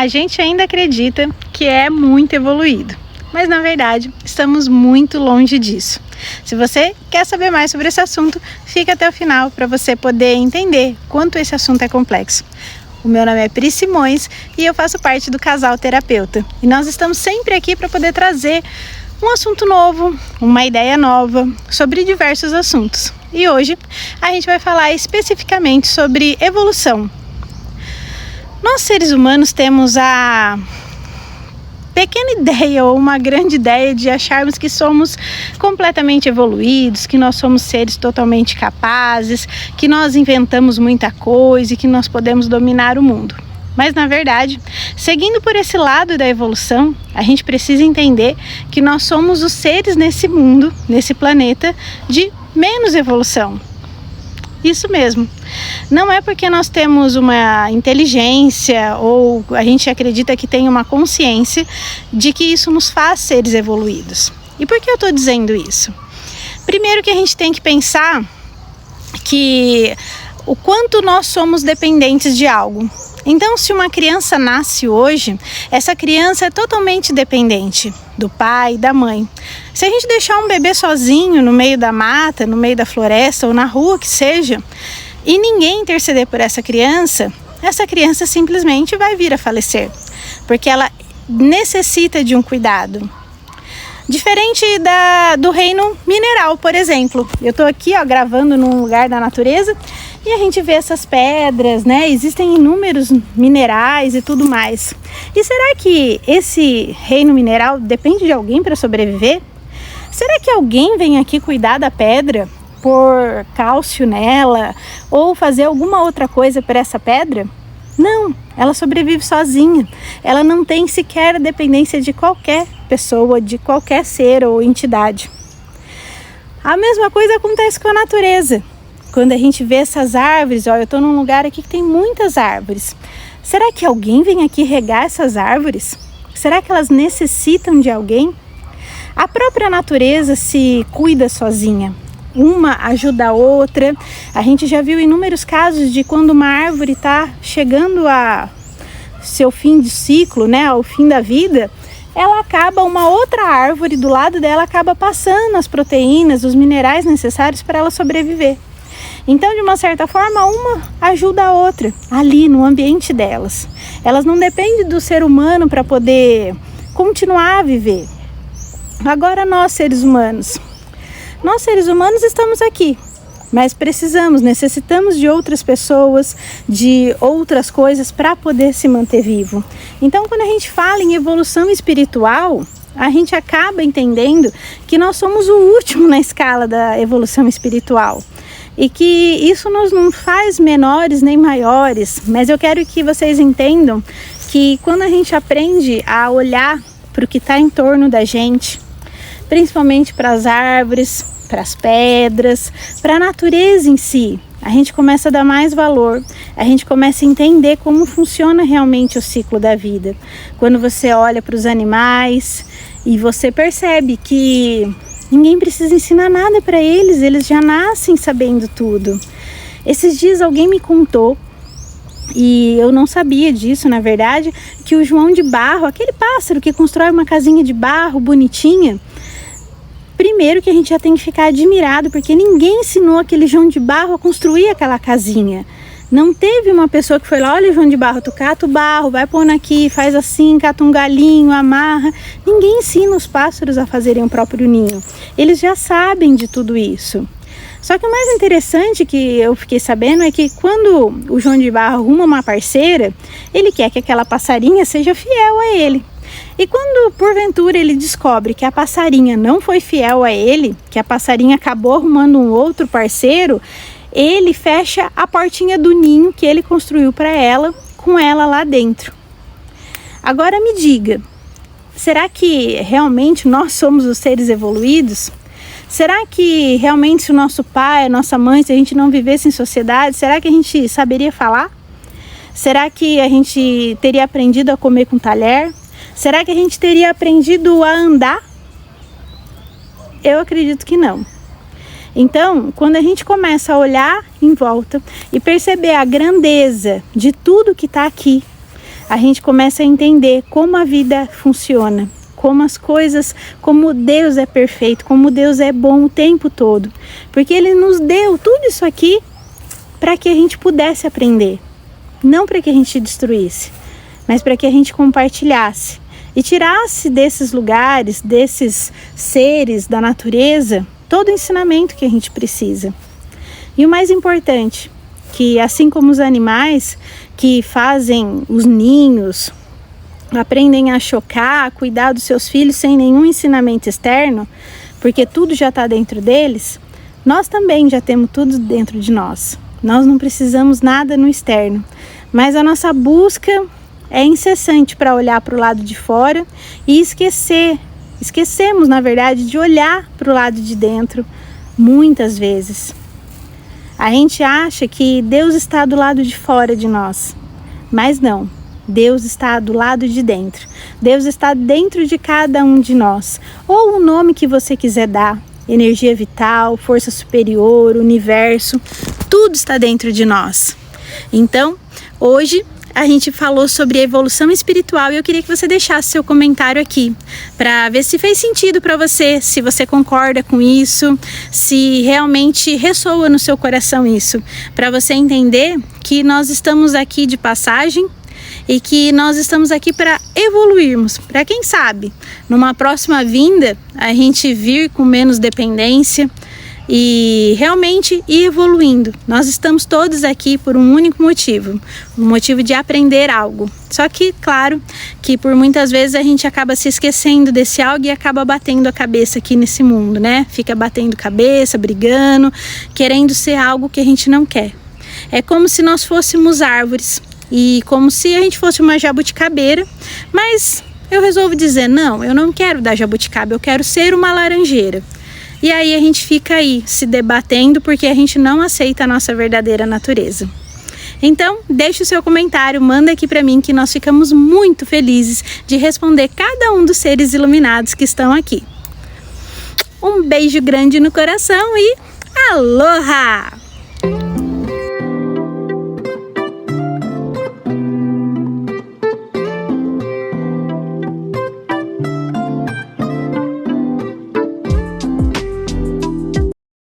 A gente ainda acredita que é muito evoluído, mas na verdade estamos muito longe disso. Se você quer saber mais sobre esse assunto, fica até o final para você poder entender quanto esse assunto é complexo. O meu nome é Pri Simões e eu faço parte do Casal Terapeuta. E nós estamos sempre aqui para poder trazer um assunto novo, uma ideia nova sobre diversos assuntos. E hoje a gente vai falar especificamente sobre evolução. Nós seres humanos temos a pequena ideia ou uma grande ideia de acharmos que somos completamente evoluídos, que nós somos seres totalmente capazes, que nós inventamos muita coisa e que nós podemos dominar o mundo. Mas na verdade, seguindo por esse lado da evolução, a gente precisa entender que nós somos os seres nesse mundo, nesse planeta, de menos evolução. Isso mesmo. Não é porque nós temos uma inteligência ou a gente acredita que tem uma consciência de que isso nos faz seres evoluídos. E por que eu estou dizendo isso? Primeiro que a gente tem que pensar que o quanto nós somos dependentes de algo. Então, se uma criança nasce hoje, essa criança é totalmente dependente do pai e da mãe. Se a gente deixar um bebê sozinho no meio da mata, no meio da floresta ou na rua que seja, e ninguém interceder por essa criança simplesmente vai vir a falecer, porque ela necessita de um cuidado. Diferente do reino mineral, por exemplo. Eu estou aqui gravando num lugar da natureza e a gente vê essas pedras, né? Existem inúmeros minerais e tudo mais. E será que esse reino mineral depende de alguém para sobreviver? Será que alguém vem aqui cuidar da pedra, pôr cálcio nela ou fazer alguma outra coisa para essa pedra? Não, ela sobrevive sozinha. Ela não tem sequer dependência de qualquer pessoa, de qualquer ser ou entidade. A mesma coisa acontece com a natureza. Quando a gente vê essas árvores, eu estou num lugar aqui que tem muitas árvores. Será que alguém vem aqui regar essas árvores? Será que elas necessitam de alguém? A própria natureza se cuida sozinha. Uma ajuda a outra. A gente já viu inúmeros casos de quando uma árvore está chegando a seu fim de ciclo, né, ao fim da vida, uma outra árvore do lado dela acaba passando as proteínas, os minerais necessários para ela sobreviver. Então, de uma certa forma, uma ajuda a outra ali no ambiente delas. Elas não dependem do ser humano para poder continuar a viver. Agora nós seres humanos estamos aqui, mas necessitamos de outras pessoas, de outras coisas para poder se manter vivo. Então, quando a gente fala em evolução espiritual, a gente acaba entendendo que nós somos o último na escala da evolução espiritual. E que isso nos não faz menores nem maiores, mas eu quero que vocês entendam que quando a gente aprende a olhar para o que está em torno da gente, principalmente para as árvores, para as pedras, para a natureza em si, a gente começa a dar mais valor, a gente começa a entender como funciona realmente o ciclo da vida. Quando você olha para os animais e você percebe que ninguém precisa ensinar nada para eles, eles já nascem sabendo tudo. Esses dias alguém me contou, e eu não sabia disso na verdade, que o João de Barro, aquele pássaro que constrói uma casinha de barro bonitinha, primeiro que a gente já tem que ficar admirado, porque ninguém ensinou aquele João de Barro a construir aquela casinha. Não teve uma pessoa que foi lá, olha João de Barro, tu cata o barro, vai pondo aqui, faz assim, cata um galinho, amarra. Ninguém ensina os pássaros a fazerem o próprio ninho. Eles já sabem de tudo isso. Só que o mais interessante que eu fiquei sabendo é que quando o João de Barro arruma uma parceira, ele quer que aquela passarinha seja fiel a ele. E quando porventura ele descobre que a passarinha não foi fiel a ele, que a passarinha acabou arrumando um outro parceiro, ele fecha a portinha do ninho que ele construiu para ela, com ela lá dentro. Agora me diga, será que realmente nós somos os seres evoluídos? Será que realmente se o nosso pai, a nossa mãe, se a gente não vivesse em sociedade, será que a gente saberia falar? Será que a gente teria aprendido a comer com talher? Será que a gente teria aprendido a andar? Eu acredito que não. Então, quando a gente começa a olhar em volta e perceber a grandeza de tudo que está aqui, a gente começa a entender como a vida funciona, como as coisas, como Deus é perfeito, como Deus é bom o tempo todo. Porque Ele nos deu tudo isso aqui para que a gente pudesse aprender. Não para que a gente destruísse, mas para que a gente compartilhasse e tirasse desses lugares, desses seres da natureza, todo o ensinamento que a gente precisa. E o mais importante, que assim como os animais que fazem os ninhos, aprendem a chocar, a cuidar dos seus filhos sem nenhum ensinamento externo, porque tudo já está dentro deles, nós também já temos tudo dentro de nós. Nós não precisamos nada no externo, mas a nossa busca é incessante para olhar para o lado de fora e esquecemos, na verdade, de olhar para o lado de dentro muitas vezes. A gente acha que Deus está do lado de fora de nós, mas não. Deus está do lado de dentro. Deus está dentro de cada um de nós. Ou o nome que você quiser dar, energia vital, força superior, universo, tudo está dentro de nós. Então, hoje a gente falou sobre evolução espiritual e eu queria que você deixasse seu comentário aqui para ver se fez sentido para você, se você concorda com isso, se realmente ressoa no seu coração isso, para você entender que nós estamos aqui de passagem e que nós estamos aqui para evoluirmos, para quem sabe, numa próxima vinda, a gente vir com menos dependência e realmente ir evoluindo. Nós estamos todos aqui por um único motivo, o motivo de aprender algo. Só que, claro, que por muitas vezes a gente acaba se esquecendo desse algo e acaba batendo a cabeça aqui nesse mundo, né? Fica batendo cabeça, brigando, querendo ser algo que a gente não quer. É como se nós fôssemos árvores e como se a gente fosse uma jabuticabeira, mas eu resolvo dizer, não, eu não quero dar jabuticaba, eu quero ser uma laranjeira. E aí a gente fica aí se debatendo porque a gente não aceita a nossa verdadeira natureza. Então, deixe o seu comentário, manda aqui para mim que nós ficamos muito felizes de responder cada um dos seres iluminados que estão aqui. Um beijo grande no coração e aloha!